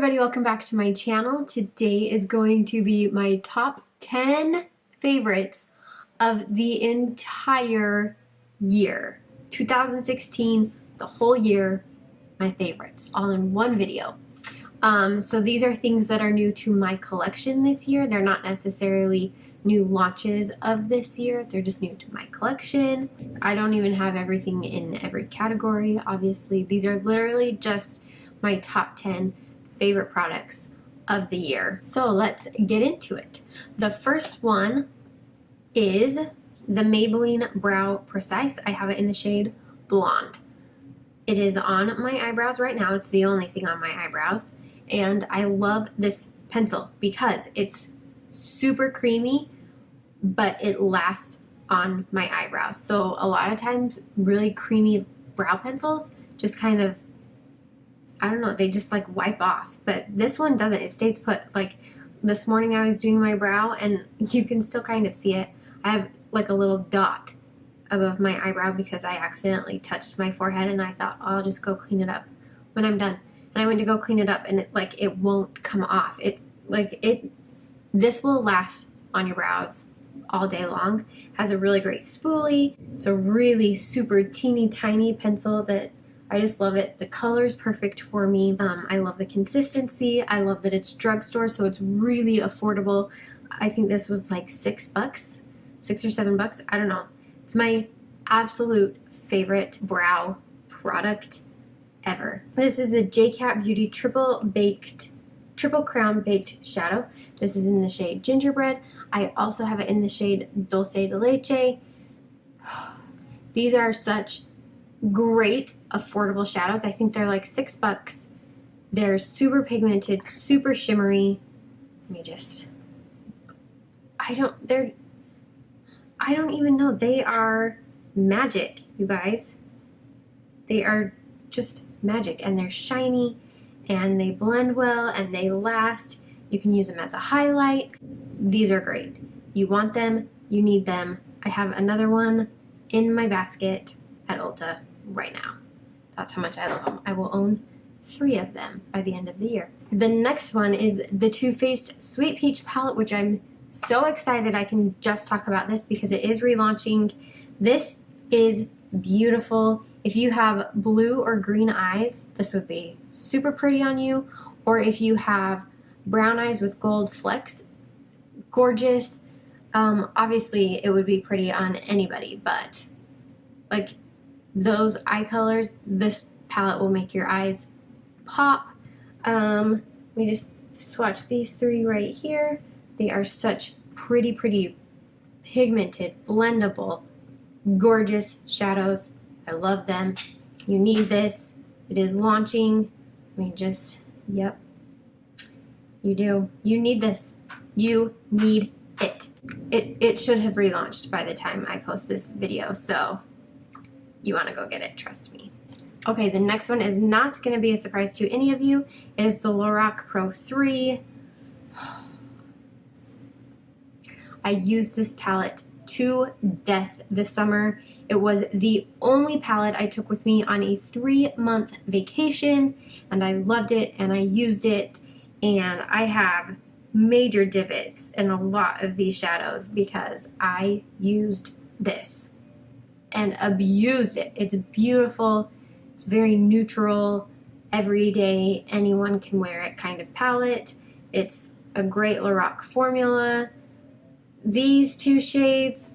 everybody, welcome back to my channel. Today is going to be my top 10 favorites of the entire year. 2016, the whole year, my favorites, all in one video. So these are things that are new to my collection this year. They're not necessarily new launches of this year. They're just new to my collection. I don't even have everything in every category, obviously. These are literally just my top 10 favorite products of the year. So let's get into it. The first one is the Maybelline Brow Precise. I have it in the shade Blonde. It is on my eyebrows right now. It's the only thing on my eyebrows. And I love this pencil because it's super creamy, but it lasts on my eyebrows. So a lot of times really creamy brow pencils just kind of, I don't know, they just like wipe off. But this one doesn't. It stays put. Like this morning I was doing my brow and you can still kind of see it. I have like a little dot above my eyebrow because I accidentally touched my forehead and I thought, oh, I'll just go clean it up when I'm done. And I went to go clean it up and it won't come off. This will last on your brows all day long. Has a really great spoolie. It's a really super teeny tiny pencil that I just love it. The color is perfect for me. I love the consistency. I love that it's drugstore, so it's really affordable. I think this was like $6, $6 or $7. I don't know. It's my absolute favorite brow product ever. This is the JCat Beauty Triple Crown Baked Shadow. This is in the shade Gingerbread. I also have it in the shade Dulce de Leche. These are such great affordable shadows. I think they're like $6. They're super pigmented, super shimmery. Let me just, I don't even know. They are magic, you guys. They are just magic, and they're shiny and they blend well and they last. You can use them as a highlight. These are great. You want them, you need them. I have another one in my basket at Ulta right now. That's how much I love them. I will own 3 of them by the end of the year. The next one is the Too Faced Sweet Peach palette, which I'm so excited I can just talk about this because it is relaunching. This is beautiful. If you have blue or green eyes, this would be super pretty on you. Or if you have brown eyes with gold flecks, gorgeous. Obviously, it would be pretty on anybody, but like those eye colors, this palette will make your eyes pop. Let me just swatch these 3 right here. They are such pretty pigmented, blendable, gorgeous shadows. I love them. You need this. It is launching. Let me just, yep. You do. You need this. You need it. It should have relaunched by the time I post this video, so you want to go get it, trust me. Okay, the next one is not going to be a surprise to any of you. It is the Lorac Pro 3. I used this palette to death this summer. It was the only palette I took with me on a 3-month vacation, and I loved it and I used it, and I have major divots in a lot of these shadows because I used this and abused it. It's beautiful. It's very neutral, everyday, anyone can wear it kind of palette. It's a great Lorac formula. These 2 shades,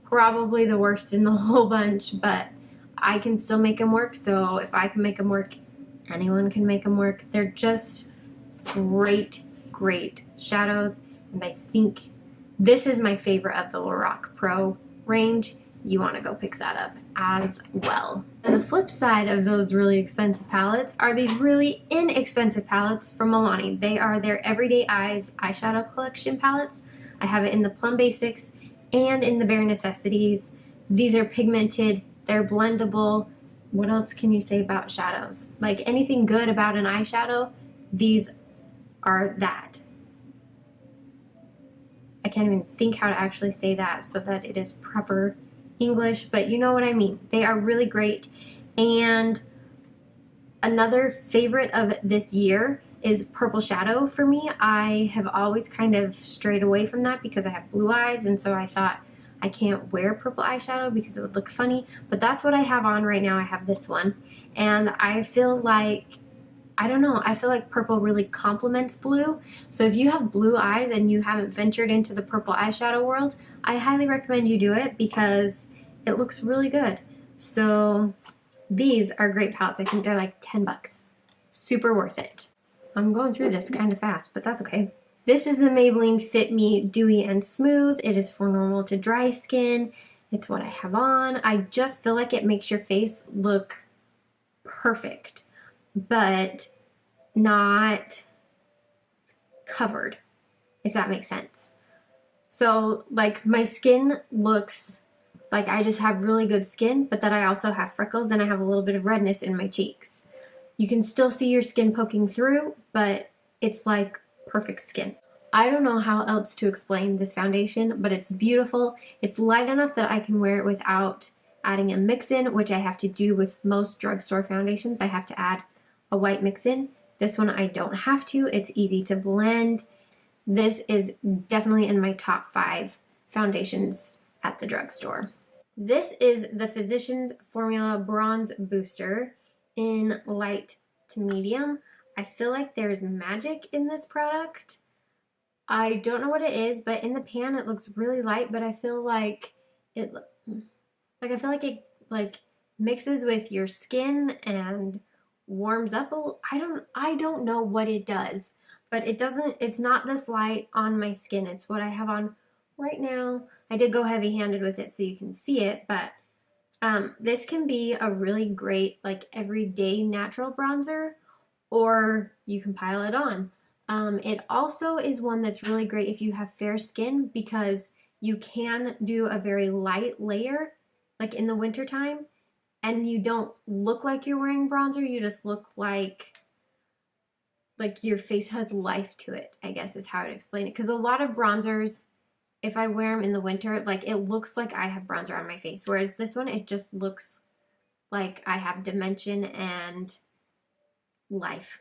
probably the worst in the whole bunch, but I can still make them work. So if I can make them work, anyone can make them work. They're just great shadows, and I think this is my favorite of the Lorac Pro range. You want to go pick that up as well. And the flip side of those really expensive palettes are these really inexpensive palettes from Milani. They are their Everyday Eyes eyeshadow collection palettes. I have it in the Plum Basics and in the Bare Necessities. These are pigmented, they're blendable. What else can you say about shadows? Like anything good about an eyeshadow, these are that. I can't even think how to actually say that so that it is proper English, but you know what I mean. They are really great. And another favorite of this year is purple shadow for me. I have always kind of strayed away from that because I have blue eyes, and so I thought I can't wear purple eyeshadow because it would look funny, but that's what I have on right now. I have this one, and I feel like, I don't know, I feel like purple really complements blue. So if you have blue eyes and you haven't ventured into the purple eyeshadow world, I highly recommend you do it because it looks really good. So these are great palettes. I think they're like 10 bucks. Super worth it. I'm going through this kind of fast, but that's okay. This is the Maybelline Fit Me Dewy and Smooth. It is for normal to dry skin. It's what I have on. I just feel like it makes your face look perfect, but not covered, if that makes sense. So like my skin looks like I just have really good skin, but that I also have freckles and I have a little bit of redness in my cheeks. You can still see your skin poking through, but it's like perfect skin. I don't know how else to explain this foundation, but it's beautiful. It's light enough that I can wear it without adding a mix-in, which I have to do with most drugstore foundations. I have to add a white mix-in. This one I don't have to. It's easy to blend. This is definitely in my top 5 foundations at the drugstore. This is the Physicians Formula Bronze Booster in light to medium. I feel like there's magic in this product. I don't know what it is, but in the pan it looks really light, but I feel like it mixes with your skin and warms up I don't know what it does, but it's not this light on my skin. It's what I have on right now. I did go heavy-handed with it so you can see it, but this can be a really great like everyday natural bronzer, or you can pile it on. It also is one that's really great if you have fair skin because you can do a very light layer like in the wintertime and you don't look like you're wearing bronzer. You just look like your face has life to it, I guess is how I'd explain it. Because a lot of bronzers, if I wear them in the winter, like it looks like I have bronzer on my face. Whereas this one, it just looks like I have dimension and life.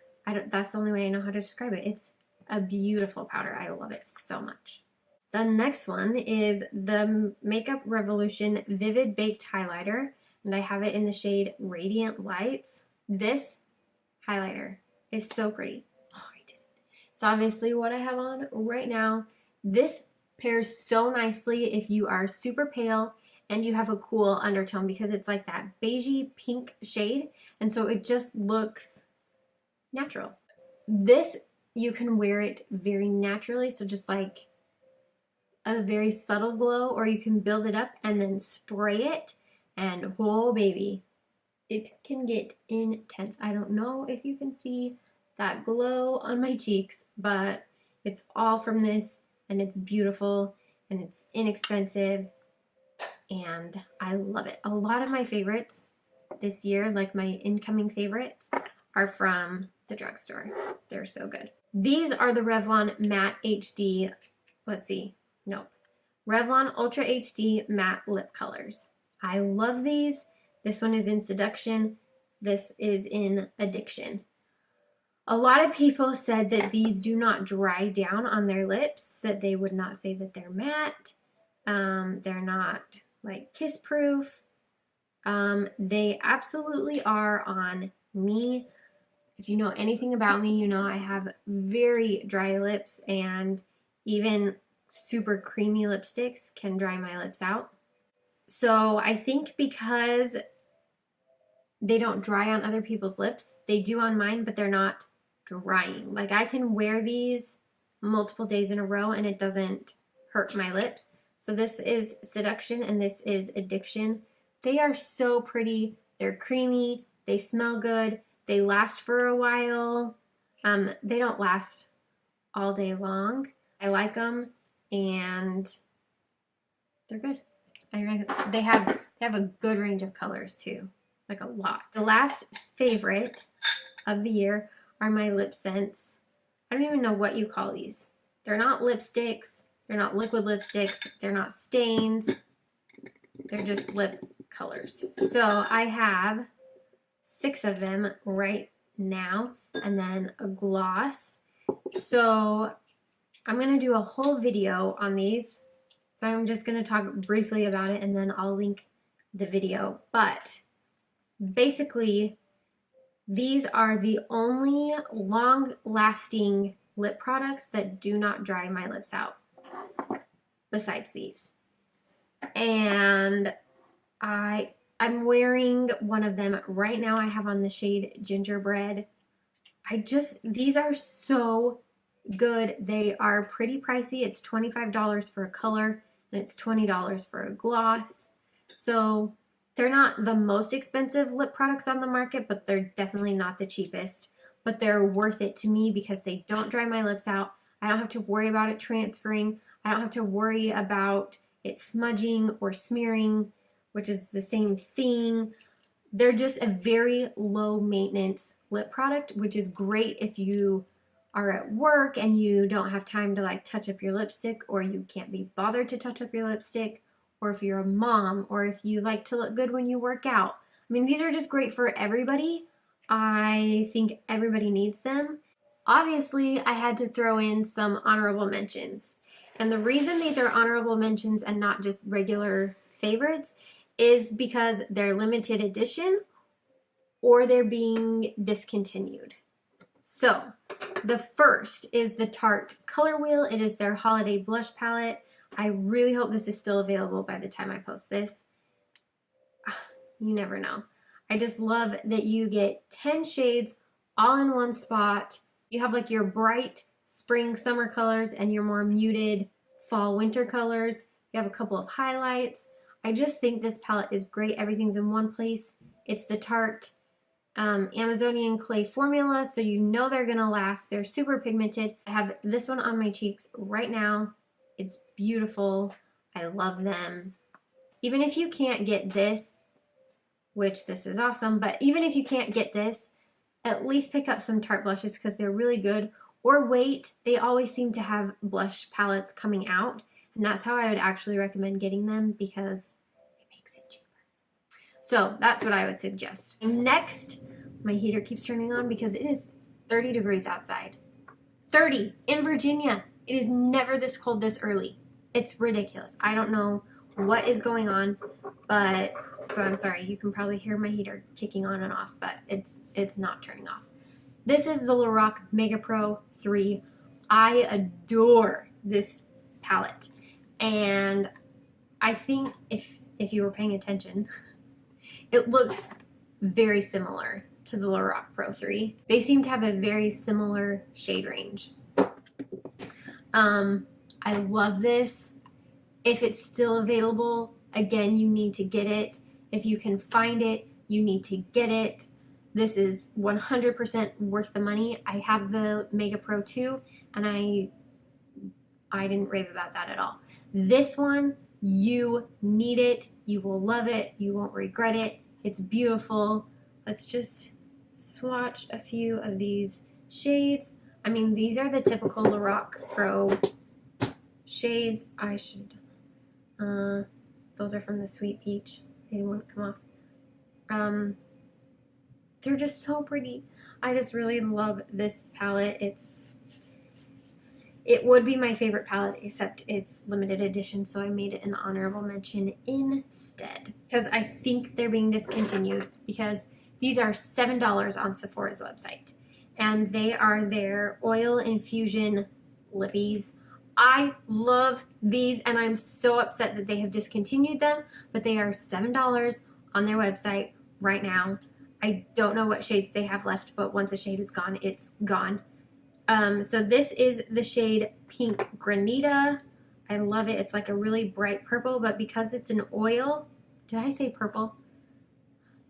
That's the only way I know how to describe it. It's a beautiful powder. I love it so much. The next one is the Makeup Revolution Vivid Baked Highlighter, and I have it in the shade Radiant Lights. This highlighter is so pretty. Oh, I did it. It's obviously what I have on right now. This pairs so nicely if you are super pale and you have a cool undertone because it's like that beigey pink shade, and so it just looks natural. This, you can wear it very naturally, so just like a very subtle glow, or you can build it up and then spray it, and oh baby, it can get intense. I don't know if you can see that glow on my cheeks, but it's all from this, and it's beautiful, and it's inexpensive, and I love it. A lot of my favorites this year, like my incoming favorites, are from the drugstore. They're so good. These are the Revlon Matte HD, Revlon Ultra HD Matte Lip Colors. I love these. This one is in Seduction. This is in Addiction. A lot of people said that these do not dry down on their lips, that they would not say that they're matte. They're not like kiss proof. They absolutely are on me. If you know anything about me, you know I have very dry lips, and even super creamy lipsticks can dry my lips out. So I think because they don't dry on other people's lips, they do on mine, but they're not drying. Like I can wear these multiple days in a row and it doesn't hurt my lips. So this is Seduction and this is Addiction. They are so pretty. They're creamy. They smell good. They last for a while. They don't last all day long. I like them, and they're good. They have a good range of colors too, like a lot. The last favorite of the year are my LipSense. I don't even know what you call these. They're not lipsticks. They're not liquid lipsticks. They're not stains. They're just lip colors. So I have 6 of them right now. and then a gloss. So I'm going to do a whole video on these. So I'm just going to talk briefly about it and then I'll link the video. But basically, these are the only long-lasting lip products that do not dry my lips out besides these. And I'm wearing one of them right now. I have on the shade Gingerbread. These are so good. They are pretty pricey. It's $25 for a color and it's $20 for a gloss. So they're not the most expensive lip products on the market, but they're definitely not the cheapest. But they're worth it to me because they don't dry my lips out. I don't have to worry about it transferring. I don't have to worry about it smudging or smearing, which is the same thing. They're just a very low maintenance lip product, which is great if you are at work and you don't have time to like touch up your lipstick, or you can't be bothered to touch up your lipstick, or if you're a mom, or if you like to look good when you work out. I mean, these are just great for everybody. I think everybody needs them. Obviously, I had to throw in some honorable mentions. And the reason these are honorable mentions and not just regular favorites is because they're limited edition or they're being discontinued. So, the first is the Tarte Color Wheel. It is their holiday blush palette. I really hope this is still available by the time I post this. You never know. I just love that you get 10 shades all in one spot. You have like your bright spring summer colors and your more muted fall winter colors. You have a couple of highlights. I just think this palette is great. Everything's in one place. It's the Tarte Amazonian clay formula, so you know they're gonna last. They're super pigmented. I have this one on my cheeks right now. It's beautiful. I love them. Even if you can't get this, which this is awesome, but even if you can't get this, at least pick up some Tarte blushes because they're really good. Or wait, they always seem to have blush palettes coming out, and that's how I would actually recommend getting them because it makes it cheaper. So that's what I would suggest. Next, my heater keeps turning on because it is 30 degrees outside. 30 in Virginia. It is never this cold this early. It's ridiculous. I don't know what is going on, but so I'm sorry. You can probably hear my heater kicking on and off, but it's not turning off. This is the Lorac Mega Pro 3. I adore this palette, and I think if you were paying attention, it looks very similar to the Lorac Pro 3. They seem to have a very similar shade range. I love this. If it's still available, again, you need to get it. If you can find it, you need to get it. This is 100% worth the money. I have the Mega Pro 2, and I didn't rave about that at all. This one, you need it. You will love it. You won't regret it. It's beautiful. Let's just swatch a few of these shades. I mean, these are the typical Lorac Pro shades. Those are from the Sweet Peach. They didn't want to come off. They're just so pretty. I just really love this palette. It would be my favorite palette, except it's limited edition, so I made it an honorable mention instead. Because I think they're being discontinued, because these are $7 on Sephora's website. And they are their Oil Infusion lippies. I love these, and I'm so upset that they have discontinued them, but they are $7 on their website right now. I don't know what shades they have left, but once a shade is gone, it's gone. So this is the shade Pink Granita. I love it. It's like a really bright purple, but because it's an oil, did I say purple?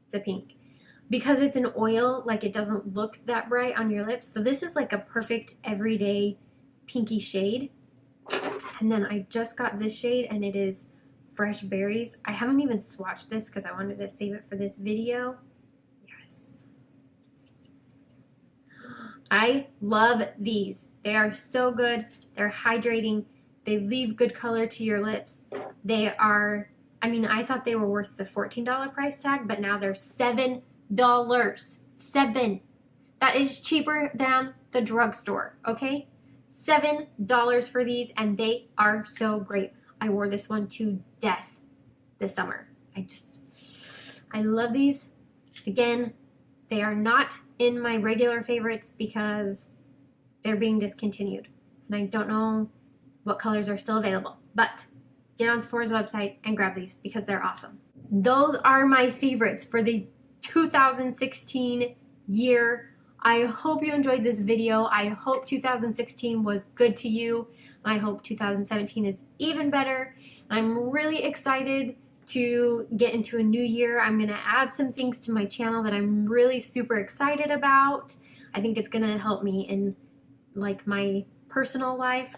It's a pink. Because it's an oil, like it doesn't look that bright on your lips. So this is like a perfect everyday pinky shade. And then I just got this shade, and it is Fresh Berries. I haven't even swatched this because I wanted to save it for this video. Yes. I love these. They are so good. They're hydrating. They leave good color to your lips. They are, I mean, I thought they were worth the $14 price tag, but now they're $7. $7. That is cheaper than the drugstore, okay? $7 for these, and they are so great. I wore this one to death this summer. I love these. Again, they are not in my regular favorites because they're being discontinued. And I don't know what colors are still available. But get on Sephora's website and grab these because they're awesome. Those are my favorites for the 2016 year. I hope you enjoyed this video. I hope 2016 was good to you. And I hope 2017 is even better. I'm really excited to get into a new year. I'm gonna add some things to my channel that I'm really super excited about. I think it's gonna help me in like my personal life.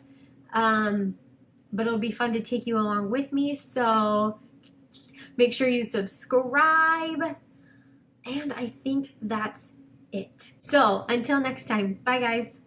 But it'll be fun to take you along with me. So make sure you subscribe. And I think that's it. So until next time, bye guys.